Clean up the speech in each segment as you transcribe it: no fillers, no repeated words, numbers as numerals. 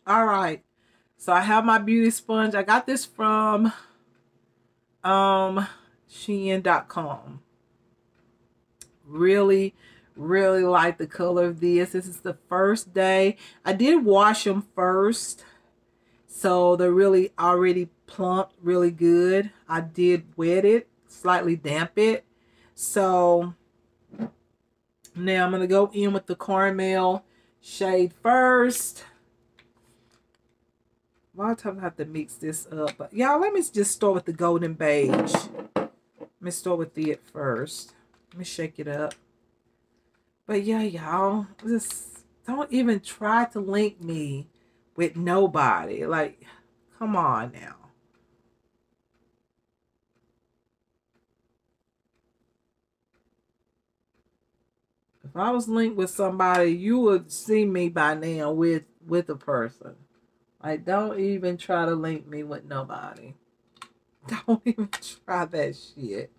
All right. So I have my beauty sponge. I got this from Shein.com. Really, really like the color of this. This is the first day. I did wash them first, so they're really already plump, really good. I did wet it, slightly damp it. So now I'm going to go in with the caramel shade first. A lot of times I have to mix this up. But y'all, let me just start with the golden beige. Let me start with it first. Let me shake it up. But yeah, y'all, just don't even try to link me with nobody. Like, come on now. If I was linked with somebody, you would see me by now with a person. Like, don't even try to link me with nobody. Don't even try that shit.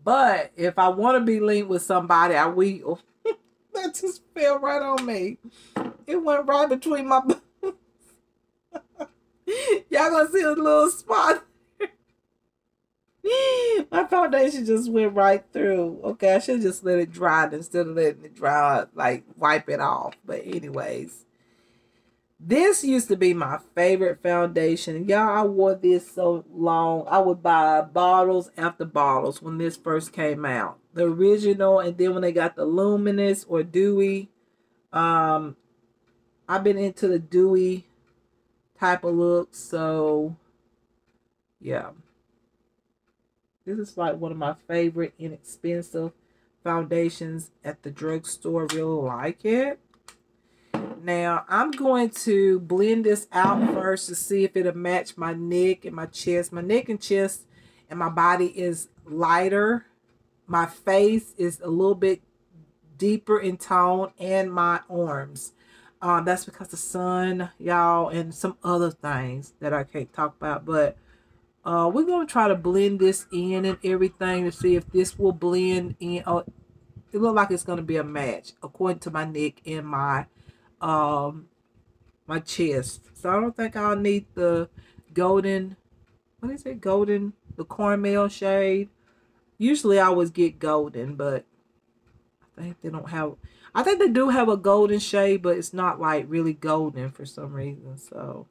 But if I want to be linked with somebody, I will. That just fell right on me. It went right between my... Y'all gonna see a little spot. My foundation just went right through. Okay, I should just let it dry instead of letting it dry, like wipe it off. But anyways, this used to be my favorite foundation. Y'all, I wore this so long. I would buy bottles after bottles when this first came out. The original, and then when they got the luminous or dewy. I've been into the dewy type of look, so yeah. This is like one of my favorite inexpensive foundations at the drugstore. Really like it. Now, I'm going to blend this out first to see if it'll match my neck and my chest. My neck and chest and my body is lighter. My face is a little bit deeper in tone, and my arms. That's because the sun, y'all, and some other things that I can't talk about. But we're going to try to blend this in and everything to see if this will blend in. It looks like it's going to be a match according to my neck and my chest. So I don't think I'll need the golden, what is it, golden, the caramel shade. Usually I always get golden, but I think they don't have, I think they do have a golden shade, but it's not like really golden for some reason. So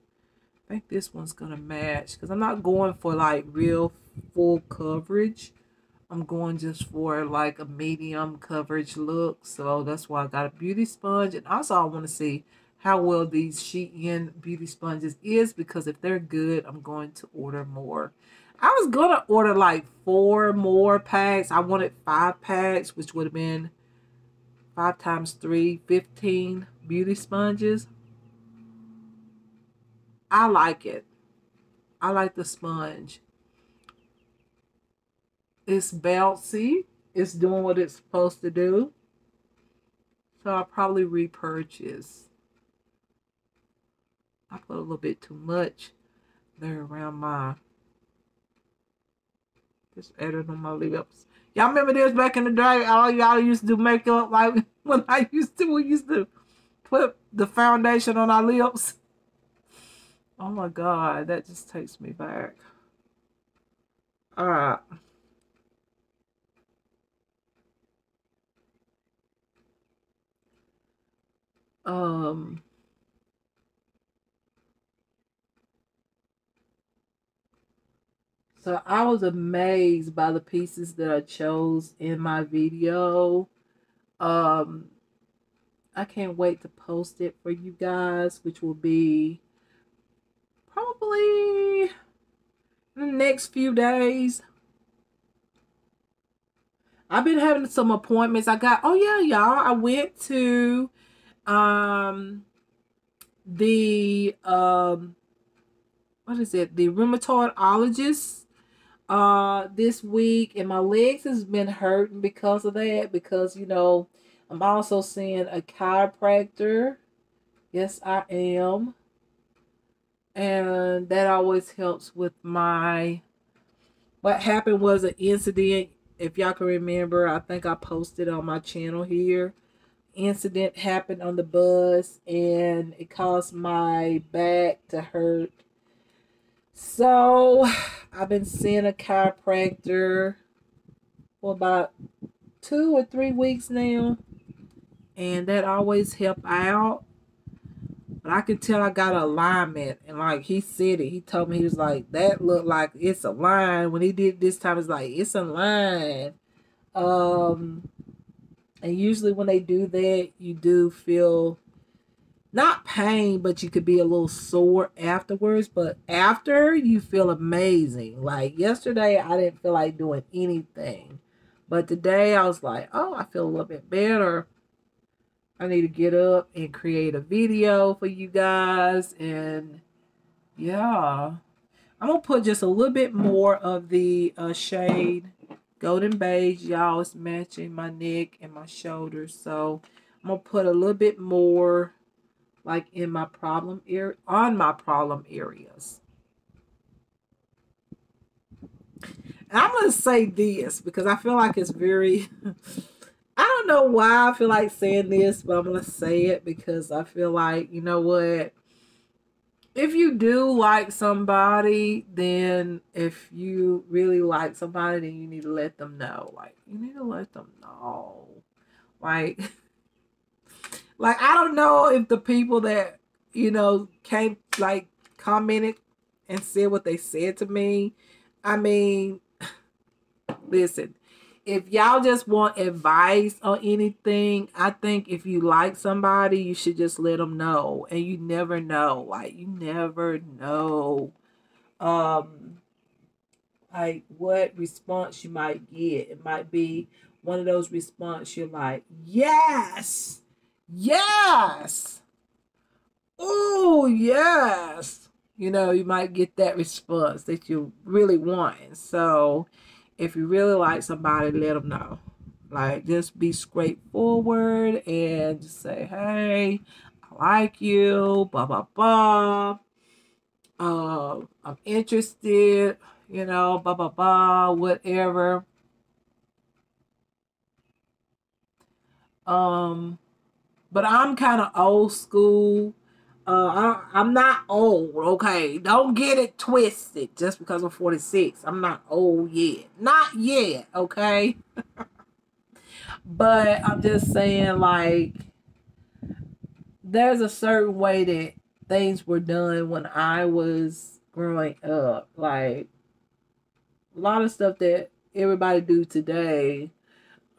I think this one's gonna match, because I'm not going for like real full coverage. I'm going just for like a medium coverage look. So that's why I got a beauty sponge. And also I want to see how well these Shein beauty sponges is, because if they're good, I'm going to order more. I was going to order like 4 more packs. I wanted 5 packs, which would have been 5 times 3, 15 beauty sponges. I like it. I like the sponge. It's bouncy. It's doing what it's supposed to do. So I'll probably repurchase. I put a little bit too much there around my, just added on my lips. Y'all remember this back in the day? All y'all used to do makeup like when we used to put the foundation on our lips. Oh my God, that just takes me back. All right. So I was amazed by the pieces that I chose in my video. I can't wait to post it for you guys, which will be probably in the next few days. I've been having some appointments. I got, oh yeah, y'all, I went to the what is it? The rheumatologist this week, and my legs has been hurting because of that, because you know I'm also seeing a chiropractor. Yes, I am. And that always helps with my, what happened was an incident, if y'all can remember. I think I posted on my channel here. incident happened on the bus and it caused my back to hurt. So I've been seeing a chiropractor for about 2 or 3 weeks now, and that always help out. But I could tell I got an alignment, and like he said it, he told me, he was like, that looked like it's a line. When he did this time, it's like it's a line. Um, and usually when they do that, you do feel not pain, but you could be a little sore afterwards. But after, you feel amazing. Like yesterday, I didn't feel like doing anything, but today I was like, oh, I feel a little bit better. I need to get up and create a video for you guys. And yeah, I'm going to put just a little bit more of the shade golden beige. Y'all, it's matching my neck and my shoulders. So I'm going to put a little bit more like in my problem area, on my problem areas. And I'm going to say this because I feel like it's very... I don't know why I feel like saying this, but I'm going to say it because I feel like, you know what? If you do like somebody, then if you really like somebody, then you need to let them know. Like, you need to let them know. Like, I don't know if the people that, came, like, commented and said what they said to me. I mean, listen. If y'all just want advice on anything, I think if you like somebody, you should just let them know. And you never know. Like, you never know. Like, what response you might get. It might be one of those responses you're like, yes! Yes! Oh, yes! You might get that response that you really want. So... if you really like somebody, let them know. Like, just be straightforward and just say, hey, I like you, blah, blah, blah. I'm interested, blah, blah, blah, whatever. But I'm kind of old school. I'm not old, okay? Don't get it twisted just because I'm 46. I'm not old yet. Not yet, okay? But I'm just saying, like, there's a certain way that things were done when I was growing up. Like, a lot of stuff that everybody do today,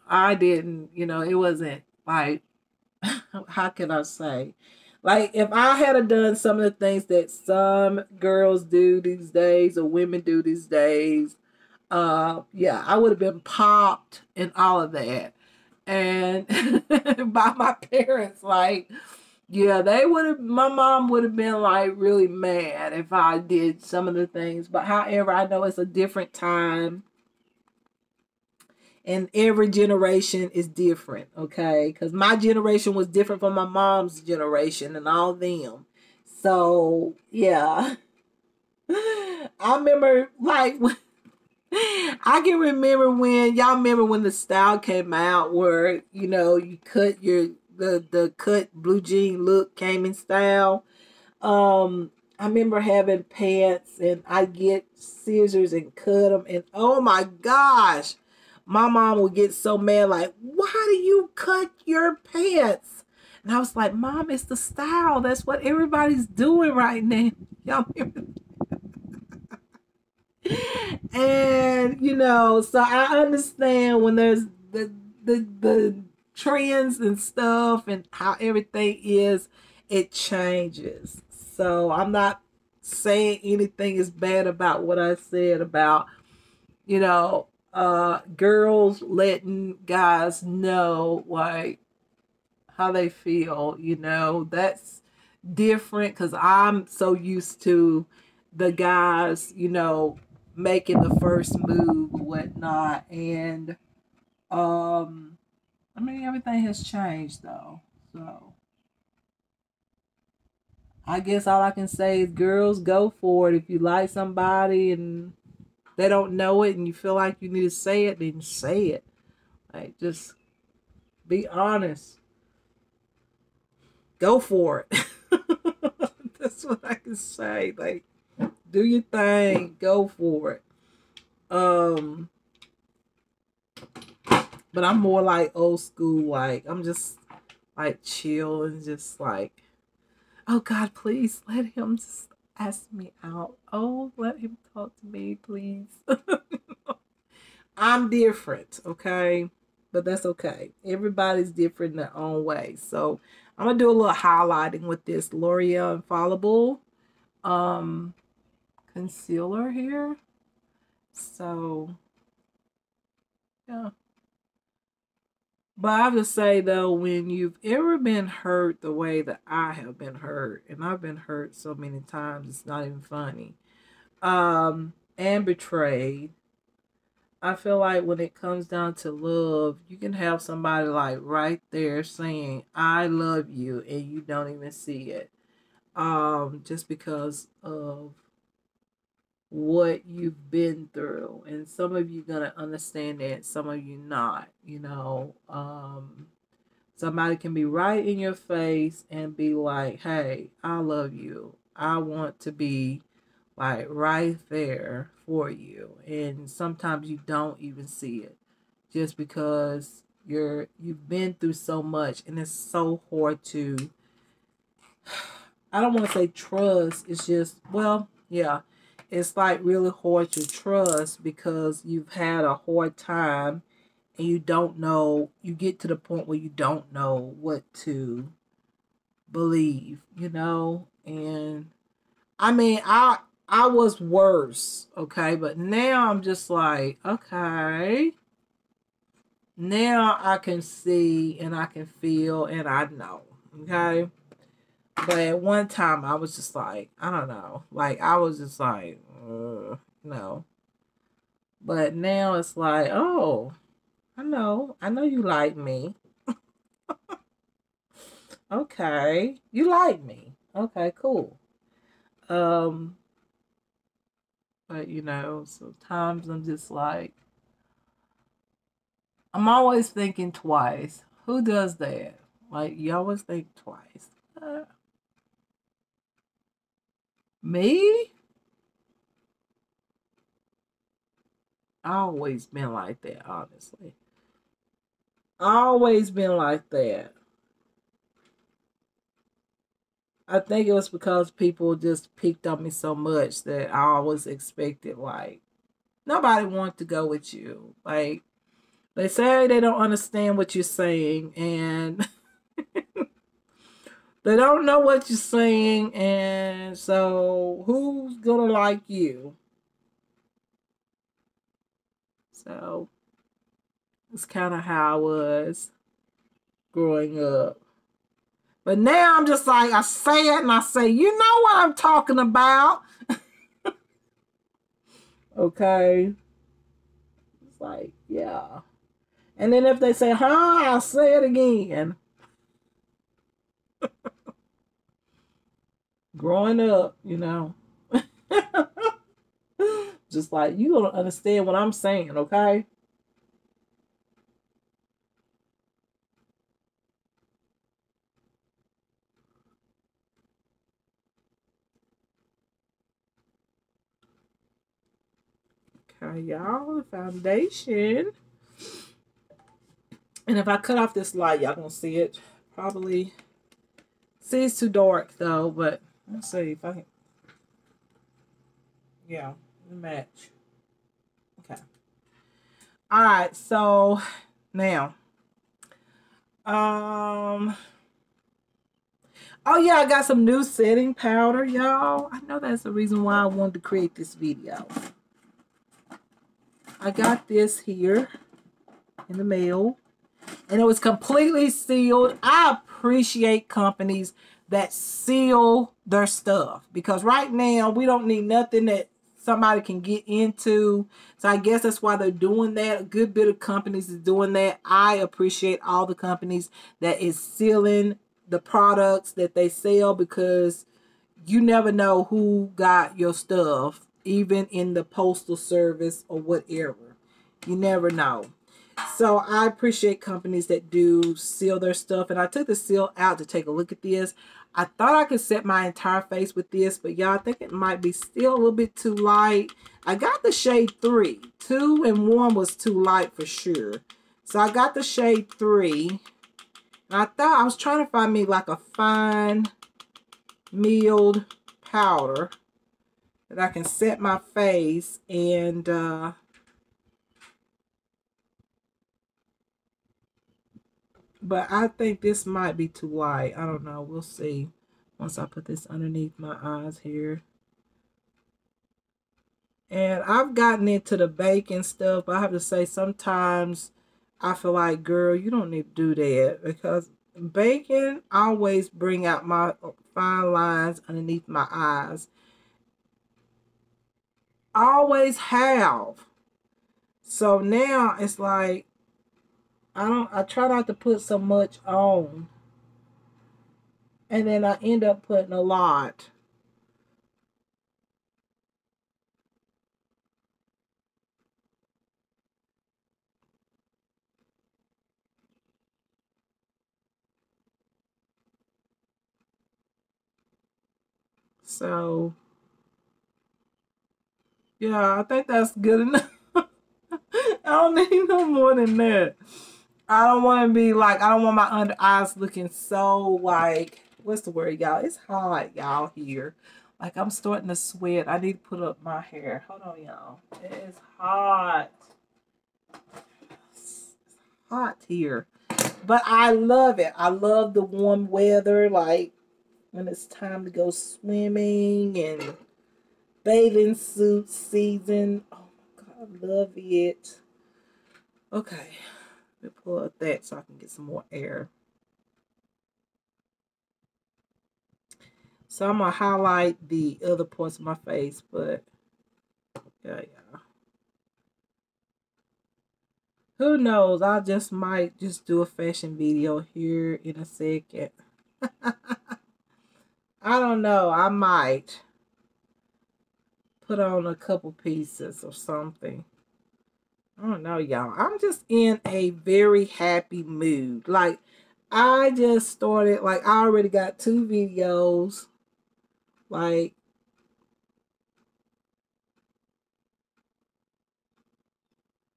I didn't, it wasn't like, how can I say? Like, if I had done some of the things that some girls do these days or women do these days, yeah, I would have been popped and all of that. And by my parents, like, yeah, my mom would have been like really mad if I did some of the things. But however, I know it's a different time. And every generation is different, okay? Because my generation was different from my mom's generation and all them. So, yeah. I remember, like, I can remember when, y'all remember when the style came out where, you cut the cut blue jean look came in style. I remember having pants and I get scissors and cut them. And oh my gosh. My mom would get so mad, like, why do you cut your pants? And I was like, Mom, it's the style. That's what everybody's doing right now. Y'all remember? And, so I understand when there's the trends and stuff and how everything is, it changes. So I'm not saying anything is bad about what I said about, girls letting guys know like how they feel, that's different because I'm so used to the guys, making the first move or whatnot. And I mean, everything has changed though. So I guess all I can say is girls, go for it. If you like somebody and they don't know it and you feel like you need to say it, then say it. Like, just be honest. go for it. That's what I can say. Like, do your thing, go for it. But I'm more like old school. Like, I'm just like chill and just like, oh God, please let him just ask me out. Oh, let him talk to me, please. I'm different, okay? But that's okay. Everybody's different in their own way. So I'm gonna do a little highlighting with this L'Oreal Infallible concealer here. So yeah. But I have to say though, when you've ever been hurt the way that I have been hurt, and I've been hurt so many times, it's not even funny. And betrayed. I feel like when it comes down to love, you can have somebody like right there saying, I love you, and you don't even see it. Just because of what you've been through. And some of you gonna understand that, some of you not, you know. Somebody can be right in your face and be like, hey, I love you. I want to be like right there for you. And sometimes you don't even see it just because you've been through so much, and it's so hard to, I don't want to say trust. It's just, well, yeah, it's like really hard to trust because you've had a hard time and you don't know, you get to the point where you don't know what to believe, you know. And I mean, I was worse, okay, but now I'm just like, okay, now I can see and I can feel and I know, okay. But at one time I was just like, I don't know, like I was just like, no. But now it's like, oh, I know you like me. Okay, you like me. Okay, cool. Um, but you know, sometimes I'm just like, I'm always thinking twice. Who does that? Like, you always think twice. Me? I always been like that, honestly. Always been like that. I think it was because people just picked on me so much that I always expected, like, nobody wants to go with you. Like, they say they don't understand what you're saying, and they don't know what you're saying, and so who's gonna like you? So it's kind of how I was growing up. But now I'm just like, I say it and I say, you know what I'm talking about. Okay. It's like, yeah. And then if they say, huh, I'll say it again. Growing up, you know. Just like, you don't understand what I'm saying, okay? Okay, y'all, the foundation. And if I cut off this light, y'all gonna see it. Probably. See, it's too dark though, but let's see if I can. Yeah, match. Okay. All right, so now, oh yeah, I got some new setting powder, y'all. I know that's the reason why I wanted to create this video. I got this here in the mail, and it was completely sealed. I appreciate companies that seal their stuff, because right now we don't need nothing that somebody can get into. So I guess that's why they're doing that. A good bit of companies is doing that. I appreciate all the companies that is sealing the products that they sell, because you never know who got your stuff, even in the postal service or whatever. You never know. So I appreciate companies that do seal their stuff. And I took the seal out to take a look at this. I thought I could set my entire face with this, but y'all, I think it might be still a little bit too light. I got the shade 3. 2 and 1 was too light for sure. So I got the shade 3. And I thought I was trying to find me like a fine milled powder that I can set my face and but I think this might be too light. I don't know. We'll see once I put this underneath my eyes here. And I've gotten into the baking stuff, but I have to say sometimes I feel like, girl, you don't need to do that, because baking always bring out my fine lines underneath my eyes. Always have. So now it's like I try not to put so much on. And then I end up putting a lot. So yeah, I think that's good enough. I don't need no more than that. I don't want to be like, I don't want my under eyes looking so like, what's the word, y'all? It's hot, y'all, here. Like, I'm starting to sweat. I need to put up my hair. Hold on, y'all. It is hot. It's hot here. But I love it. I love the warm weather. Like, when it's time to go swimming and bathing suit season. Oh, my God. I love it. Okay. Let me pull up that so I can get some more air. So I'm going to highlight the other parts of my face, but yeah. Who knows? I just might just do a fashion video here in a second. I don't know. I might put on a couple pieces or something. I don't know, y'all. I'm just in a very happy mood. Like, I just started, like, I already got 2 videos. Like,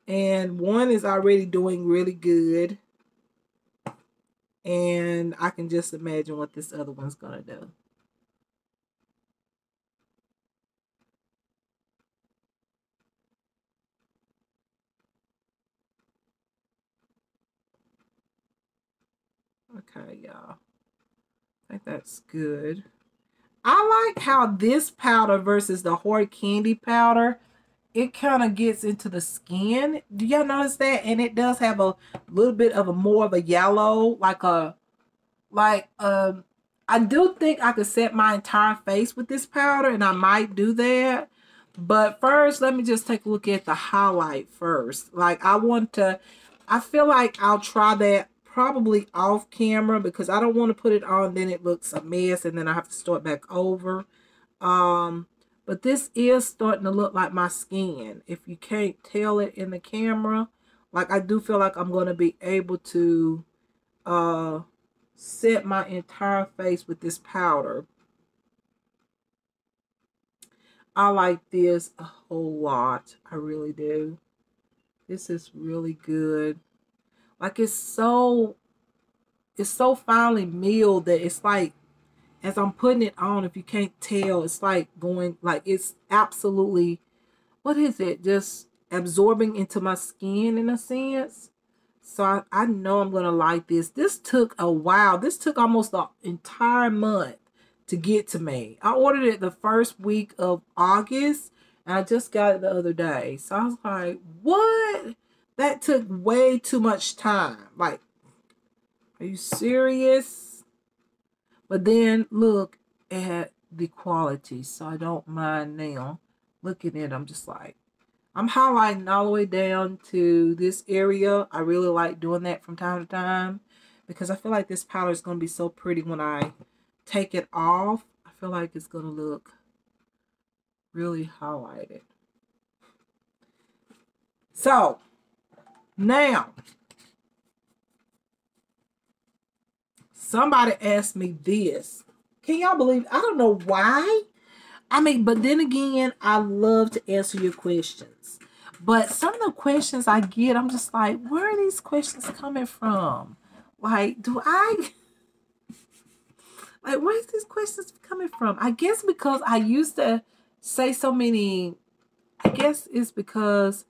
and one is already doing really good. And I can just imagine what this other one's going to do. Okay, y'all. I think that's good. I like how this powder versus the Hard Candy powder, it kind of gets into the skin. Do y'all notice that? And it does have a little bit of a more of a yellow, I do think I could set my entire face with this powder, and I might do that. But first, let me just take a look at the highlight first. Like, I feel like I'll try that probably off camera, because I don't want to put it on, then it looks a mess, and then I have to start back over. But this is starting to look like my skin. If you can't tell it in the camera, like, I do feel like I'm going to be able to set my entire face with this powder. I like this a whole lot. I really do. This is really good. Like, it's so finely milled that it's like, as I'm putting it on, if you can't tell, it's like going, like, it's absolutely, what is it? Just absorbing into my skin in a sense. So I know I'm going to like this. This took a while. This took almost the entire month to get to me. I ordered it the first week of August, and I just got it the other day. So I was like, what? That took way too much time. Like, are you serious? But then look at the quality. So I don't mind now. Looking at it, I'm just like, I'm highlighting all the way down to this area. I really like doing that from time to time, because I feel like this powder is going to be so pretty when I take it off. I feel like it's going to look really highlighted. So, Now, somebody asked me this. Can y'all believe? I don't know why. I mean, but then again, I love to answer your questions. But some of the questions I get, I'm just like, where are these questions coming from? Like, where's these questions coming from? I guess because I used to say so many, I guess it's because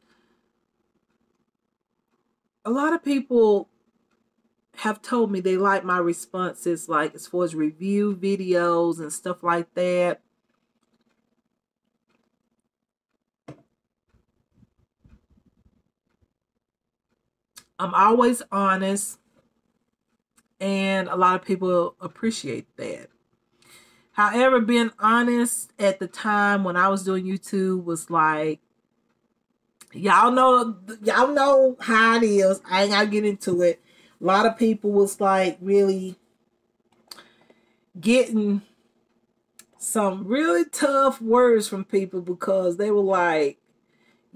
a lot of people have told me they like my responses, like as far as review videos and stuff like that. I'm always honest, and a lot of people appreciate that. However, being honest at the time when I was doing YouTube was like, y'all know how it is. I ain't gotta get into it. A lot of people was like really getting some really tough words from people because they were like,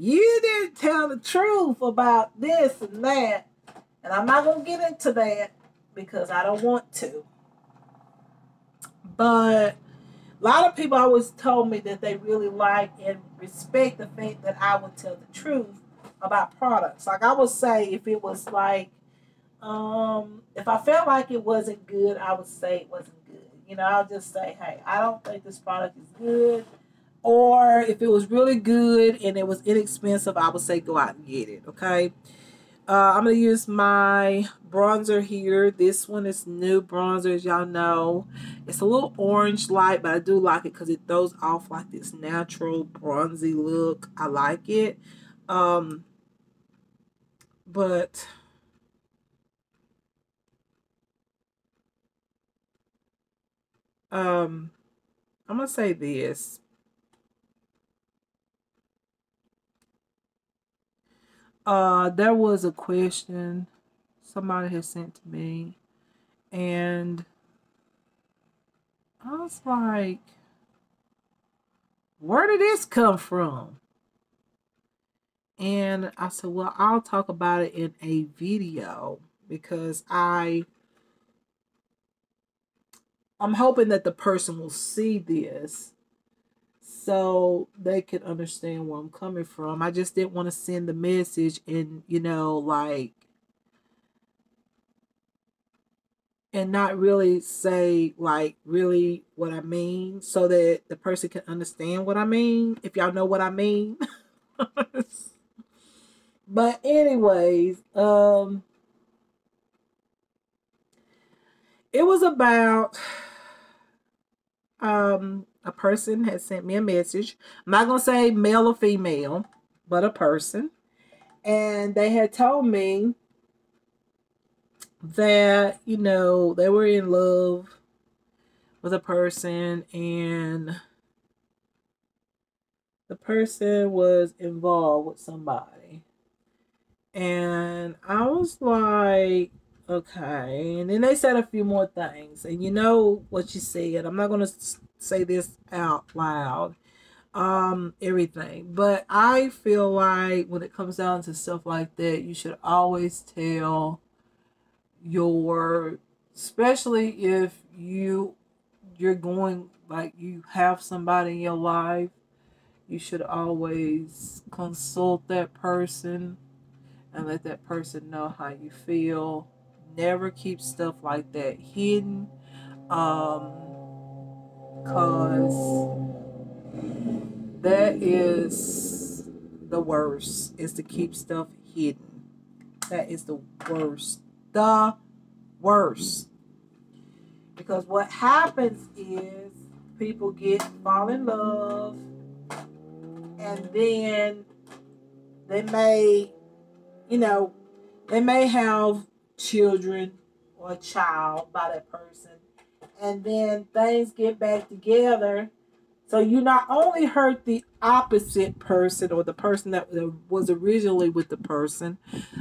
you didn't tell the truth about this and that. And I'm not going to get into that because I don't want to. But a lot of people always told me that they really like and respect the fact that I would tell the truth about products. Like I would say if it was like, if I felt like it wasn't good, I would say it wasn't good. You know, I'll just say, hey, I don't think this product is good. Or if it was really good and it was inexpensive, I would say go out and get it, okay? I'm going to use my bronzer here. This one is new bronzer, as y'all know. It's a little orange light, but I do like it because it throws off like this natural bronzy look. I like it. But I'm going to say this. There was a question somebody had sent to me, and I was like, where did this come from? And I said, well, I'll talk about it in a video because I'm hoping that the person will see this so they can understand where I'm coming from. I just didn't want to send the message and, you know, like, and not really say like really what I mean so that the person can understand what I mean, if y'all know what I mean. But anyways, it was about a person had sent me a message. I'm not gonna say male or female, but a person. And they had told me that, you know, they were in love with a person and the person was involved with somebody. And I was like, okay. And then they said a few more things. And you know what you said. I'm not going to say this out loud. Everything. But I feel like when it comes down to stuff like that, you should always tell especially if you're going, like you have somebody in your life, you should always consult that person and let that person know how you feel. Never keep stuff like that hidden. Cause that is the worst, is to keep stuff hidden. That is the worst. The worst. Because what happens is people fall in love and then they may, you know, they may have children or a child by that person. And then things get back together. So you not only hurt the opposite person or the person that was originally with the person,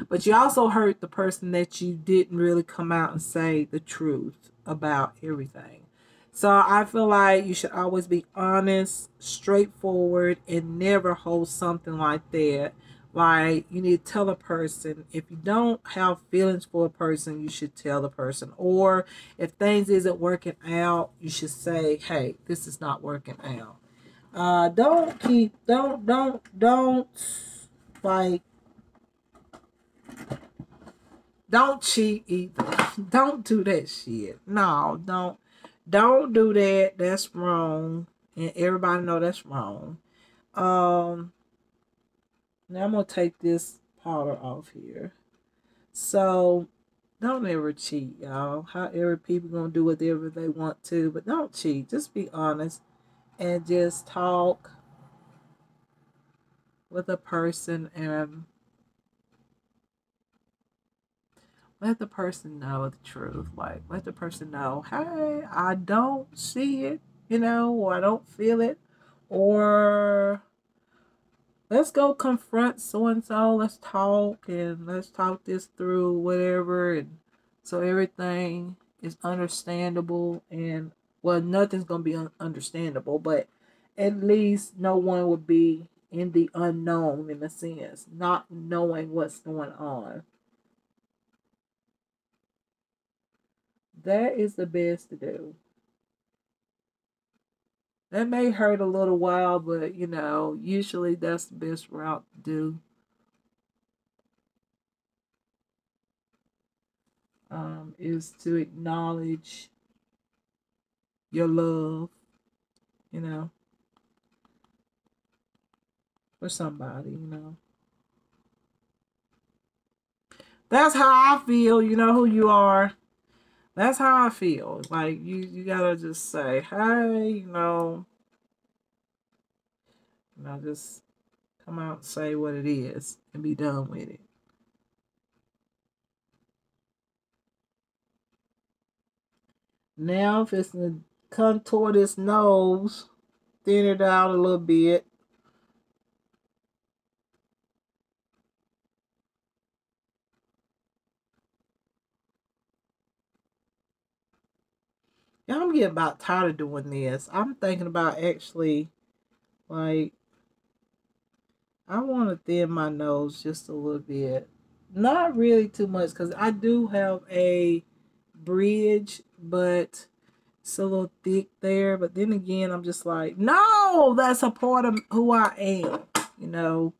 but you also hurt the person that you didn't really come out and say the truth about everything. So I feel like you should always be honest, straightforward, and never hold something like that Like, you need to tell a person. If you don't have feelings for a person, you should tell the person. Or if things isn't working out, you should say, hey, this is not working out. Don't like, don't cheat either. Don't do that shit. No, don't do that. That's wrong. And everybody know that's wrong. Um, Now I'm gonna take this powder off here. So don't ever cheat, y'all. However, people gonna do whatever they want to, but don't cheat. Just be honest and just talk with a person and let the person know the truth. Like, let the person know, hey, I don't see it, or I don't feel it, or let's go confront so and so. Let's talk and let's talk this through, whatever, and so everything is understandable. And well, nothing's gonna be understandable, but at least no one would be in the unknown, in a sense, not knowing what's going on. That is the best to do. That may hurt a little while, but usually that's the best route to do. Is to acknowledge your love, you know, for somebody. That's how I feel. You know who you are. That's how I feel. Like, you gotta just say, hey, just come out and say what it is and be done with it. Now, if it's to contour this nose, thin it out a little bit. Yeah, I'm getting about tired of doing this. I'm thinking about actually, like, I want to thin my nose just a little bit. Not really too much, because I do have a bridge, but it's a little thick there. But then again, I'm just like, no, that's a part of who I am.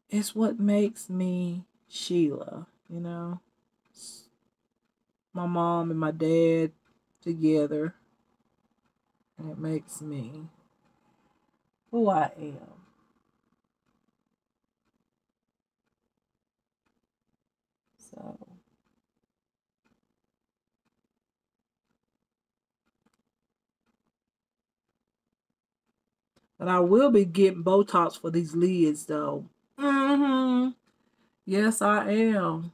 It's what makes me Sheila. It's my mom and my dad together, and it makes me who I am. So, but I will be getting Botox for these lids, though. Yes, I am.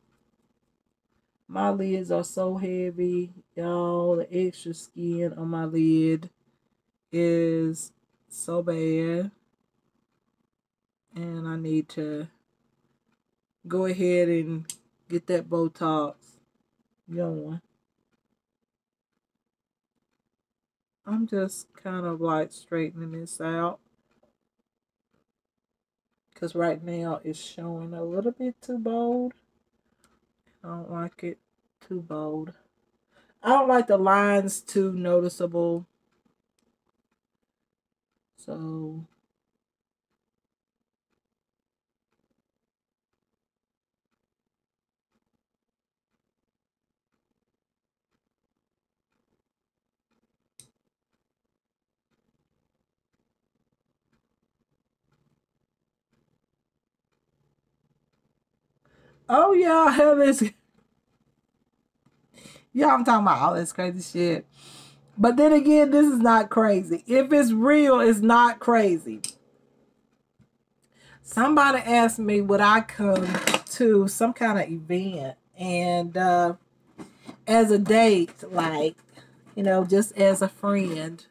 My lids are so heavy, y'all. The extra skin on my lid is so bad. And I need to go ahead and get that Botox going. I'm just kind of like straightening this out, because right now it's showing a little bit too bold. I don't like it too bold. I don't like the lines too noticeable. So, oh yeah, I have this. Yeah, I'm talking about all this crazy shit. But then again, this is not crazy. If it's real, it's not crazy. Somebody asked me would I come to some kind of event and as a date, like, just as a friend.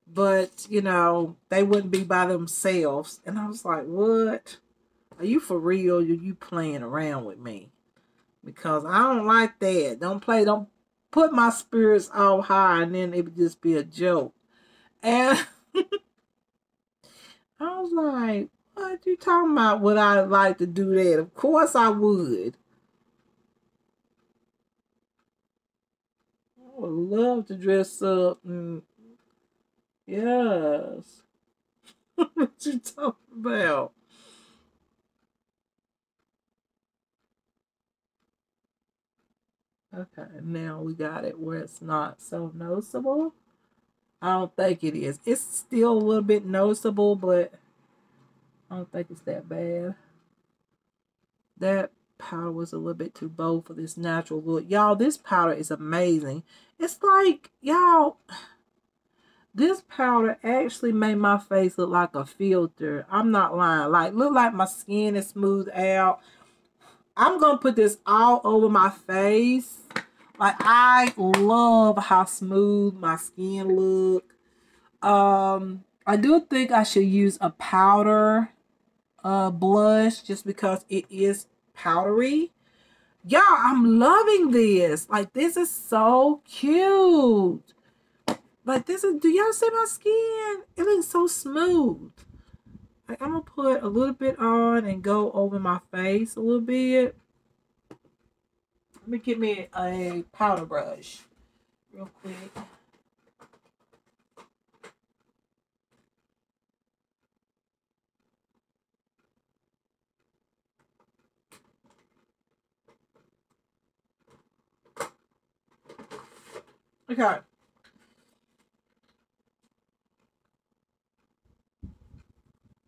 But, they wouldn't be by themselves. And I was like, what? Are you for real? Are you playing around with me? Because I don't like that. Don't put my spirits all high and then it would just be a joke. And I was like, What you talking about? Would I like to do that? Of course I would. I would love to dress up. Yes. What you talking about? Okay, now we got it where it's not so noticeable. I don't think it is. It's still a little bit noticeable, but I don't think it's that bad. That powder was a little bit too bold for this natural look. Y'all, this powder is amazing. It's like, y'all, this powder actually made my face look like a filter. I'm not lying. Like, look like my skin is smoothed out. I'm going to put this all over my face. Like, I love how smooth my skin look. I do think I should use a powder blush just because it is powdery. Y'all, I'm loving this. Like, this is so cute. Like, this is, do y'all see my skin? It looks so smooth. Like, I'm going to put a little bit on and go over my face a little bit. Let me get me a powder brush real quick. Okay.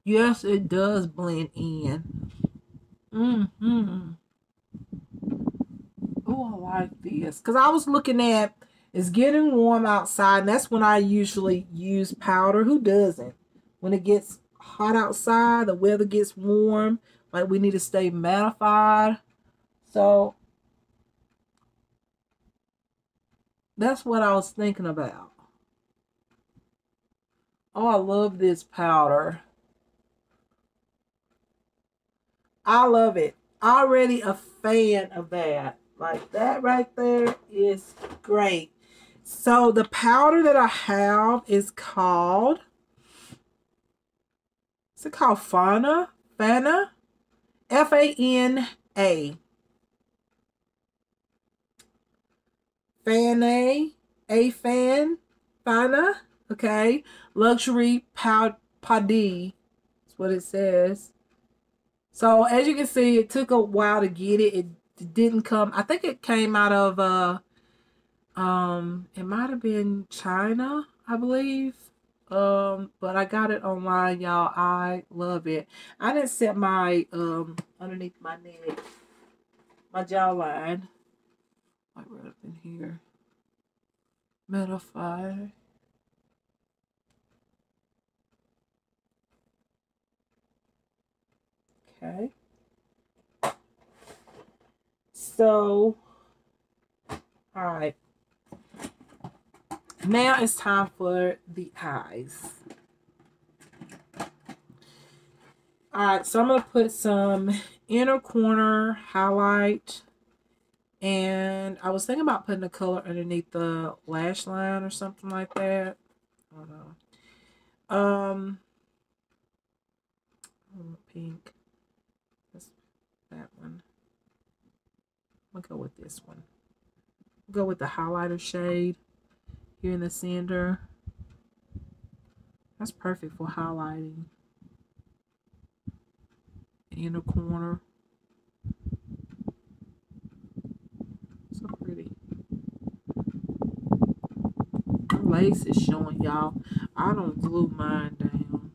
Yes, it does blend in. Mm-hmm. Oh, I like this. Because I was looking at, it's getting warm outside, and that's when I usually use powder. Who doesn't? When it gets hot outside, the weather gets warm, like we need to stay mattified. So, that's what I was thinking about. Oh, I love this powder. I love it. Already a fan of that. Like, that right there is great. So the powder that I have is called, is it called Fana? Fana? Fana. Fana. A fan. Fana. Okay. Luxury Padi. That's what it says. So as you can see, it took a while to get it. It didn't come. I think it came out of it might have been China, I believe. But I got it online, y'all. I love it. I didn't set my underneath my neck, my jawline. Like right up in here. Mattify. Okay. So, all right. Now it's time for the eyes. All right, so I'm going to put some inner corner highlight. And I was thinking about putting a color underneath the lash line or something like that. I don't know. Pink. That's that one. I'm going to go with this one. Go with the highlighter shade here in the center. That's perfect for highlighting. Inner corner. So pretty. My lace is showing, y'all. I don't glue mine down.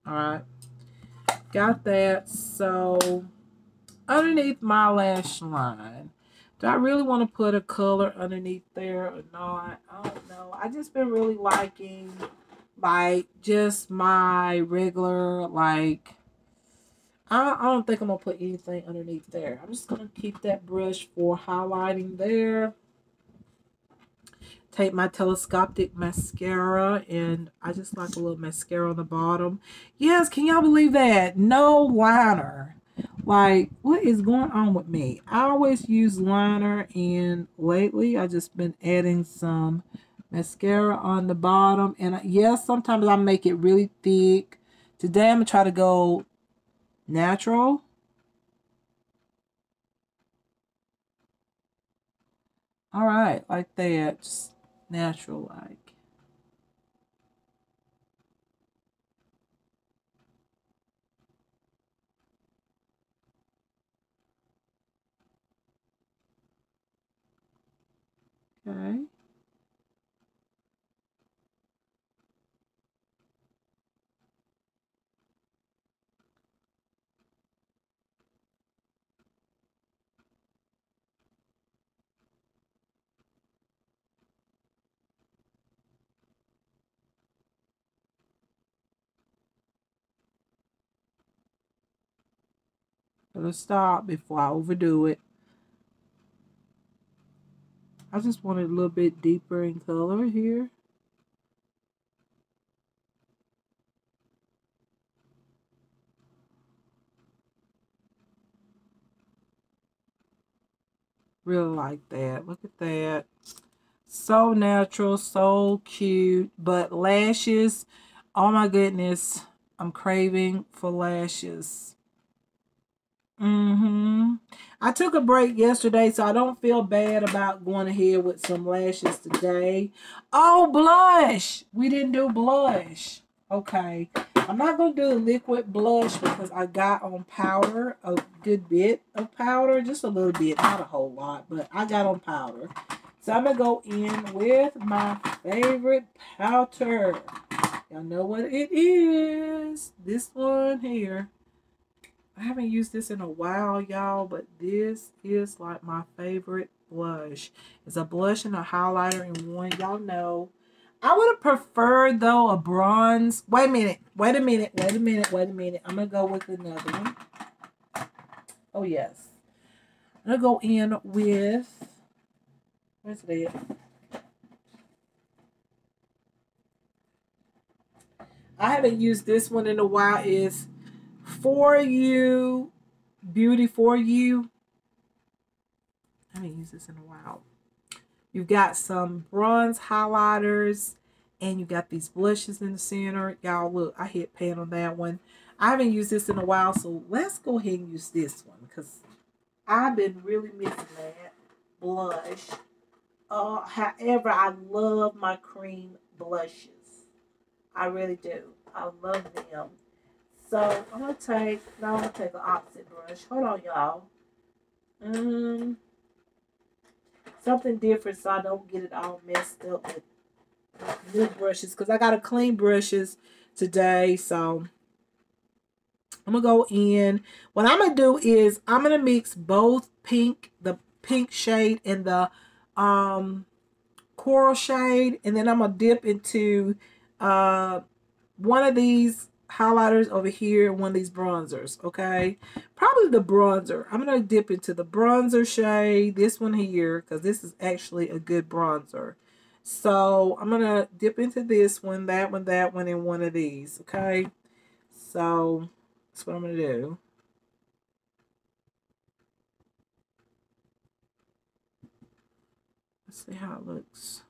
Alright. Got that. So underneath my lash line, do I really want to put a color underneath there or not? I don't know. I just been really liking like just my regular, like I don't think I'm gonna put anything underneath there. I'm just gonna keep that brush for highlighting there. Take my telescopic mascara, and I just like a little mascara on the bottom. Yes, can y'all believe that? No liner. Like, what is going on with me? I always use liner, and lately I just been adding some mascara on the bottom. And yes, sometimes I make it really thick. Today I'm gonna try to go natural. All right, like that, just natural like. Okay. Let's stop before I overdo it. I just want it a little bit deeper in color here. Really like that. Look at that. So natural, so cute. But lashes, oh my goodness. I'm craving for lashes. I took a break yesterday, so I don't feel bad about going ahead with some lashes today. Oh, blush. We didn't do blush. Okay. I'm not going to do liquid blush because I got on powder, a good bit of powder, just a little bit, not a whole lot, but I got on powder. So I'm going to go in with my favorite powder. Y'all know what it is. This one here. I haven't used this in a while, y'all, but this is like my favorite blush. It's a blush and a highlighter in one. Y'all know. I would have preferred, though, a bronze. Wait a minute. Wait a minute. Wait a minute. Wait a minute. I'm going to go with another one. Oh, yes. I'm going to go in with... Where's it at? I haven't used this one in a while. It's For You, Beauty For You. I haven't used this in a while. You've got some bronze highlighters, and you got these blushes in the center. Y'all, look, I hit pan on that one. I haven't used this in a while, so let's go ahead and use this one because I've been really missing that blush. However, I love my cream blushes. I really do. I love them. So I'm gonna take. Now I'm gonna take an opposite brush. Hold on, y'all. Um, Something different so I don't get it all messed up with new brushes because I got to clean brushes today. So I'm gonna go in. What I'm gonna do is I'm gonna mix both the pink shade and the coral shade, and then I'm gonna dip into uh one of these highlighters over here, one of these bronzers. Okay, probably the bronzer. I'm gonna dip into the bronzer shade, this one here, because this is actually a good bronzer. So I'm gonna dip into this one, that one, that one, and one of these. Okay, so that's what I'm gonna do. Let's see how it looks.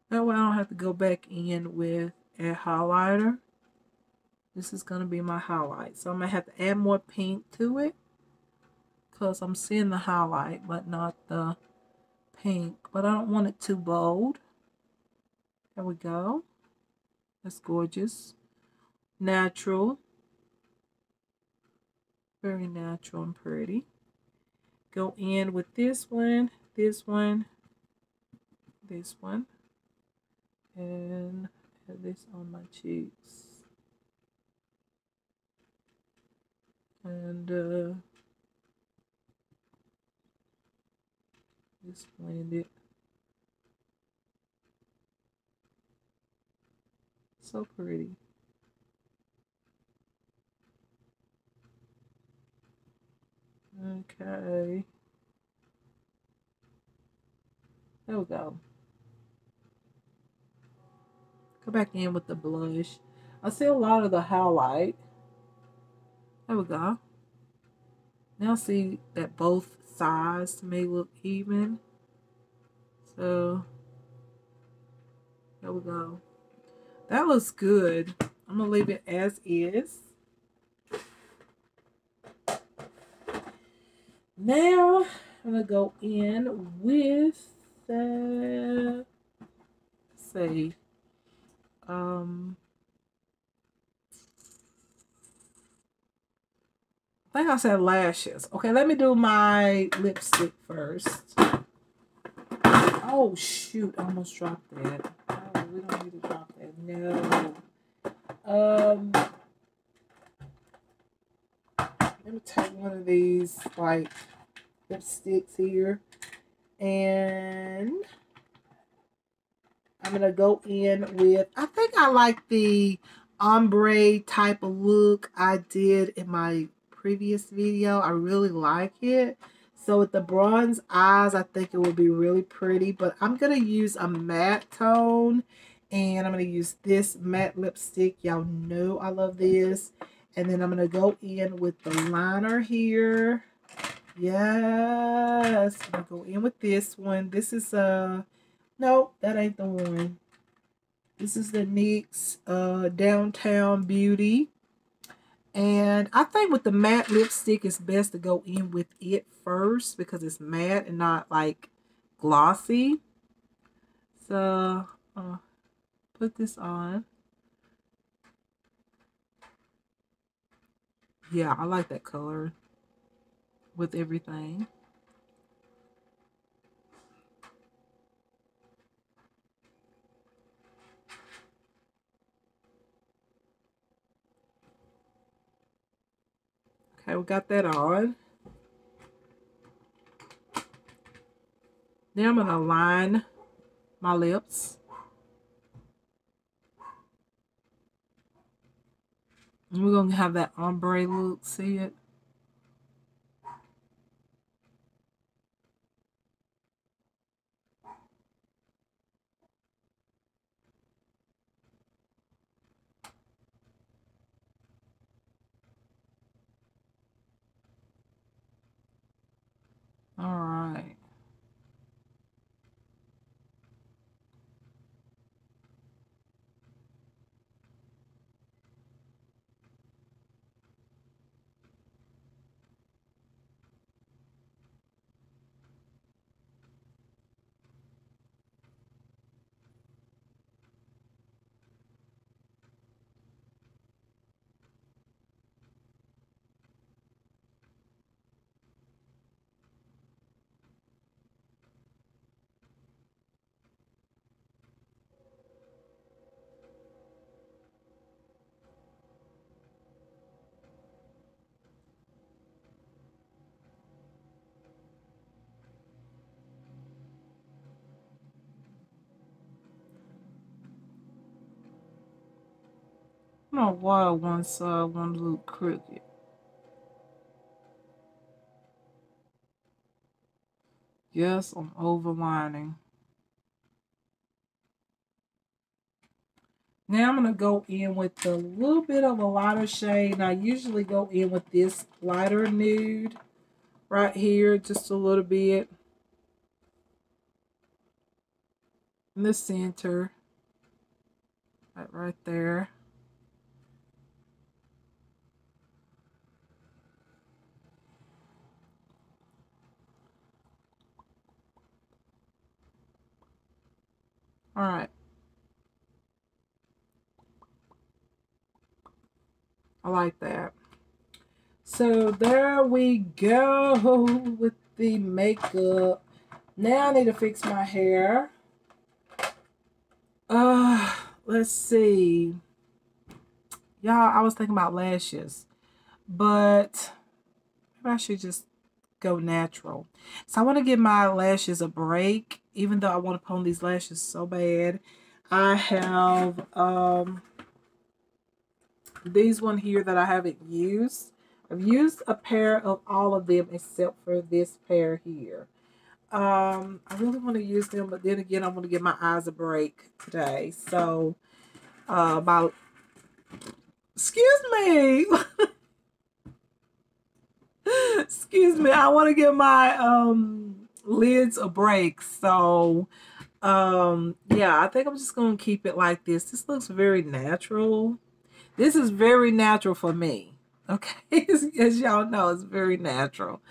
That way I don't have to go back in with a highlighter. This is going to be my highlight. So I'm going to have to add more pink to it because I'm seeing the highlight but not the pink. But I don't want it too bold. There we go. That's gorgeous. Natural. Very natural and pretty. Go in with this one, this one, this one. And add this on my cheeks. And just blend it. So pretty. Okay. There we go. Go back in with the blush. I see a lot of the highlight. There we go. Now see that both sides may look even. So there we go. That looks good. I'm gonna leave it as is. Now I'm gonna go in with say I think I said lashes. Okay, let me do my lipstick first. Oh shoot, I almost dropped that. Oh, we don't need to drop that. No. Let me take one of these like lipsticks here, and I'm gonna go in with, I think I like the ombre type of look I did in my previous video. I really like it. So with the bronze eyes, I think it will be really pretty, but I'm gonna use a matte tone, and I'm gonna use this matte lipstick. Y'all know I love this. And then I'm gonna go in with the liner here. Yes, I'm gonna go in with this one. This is no, that ain't the one. This is the NYX Downtown Beauty. And I think with the matte lipstick, it's best to go in with it first because it's matte and not like glossy. So, put this on. Yeah, I like that color with everything. Okay, we got that on. Now I'm going to line my lips. And we're going to have that ombre look, see it? All right. I don't know why one side want to look crooked. Yes, I'm overlining. Now I'm going to go in with a little bit of a lighter shade. And I usually go in with this lighter nude right here, just a little bit. In the center. Right there. All right. I like that. So there we go with the makeup. Now I need to fix my hair. Let's see. Y'all, I was thinking about lashes, but maybe I should just go natural. So I want to give my lashes a break, even though I want to put on these lashes so bad. I have these one here that I haven't used. I've used a pair of all of them except for this pair here. I really want to use them, but then again, I want to give my eyes a break today. So, my Excuse me. Excuse me. I want to give my lids a break. So yeah, I think I'm just gonna keep it like this. This looks very natural. This is very natural for me. Okay. As y'all know, it's very natural.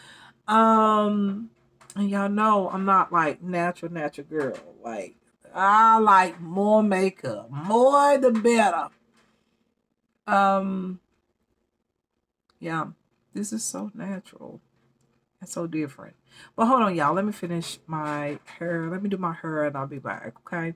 And y'all know I'm not like natural girl. Like I like more makeup. More the better. Um yeah, this is so natural. It's so different. But hold on, y'all. Let me finish my hair. Let me do my hair and I'll be back, okay?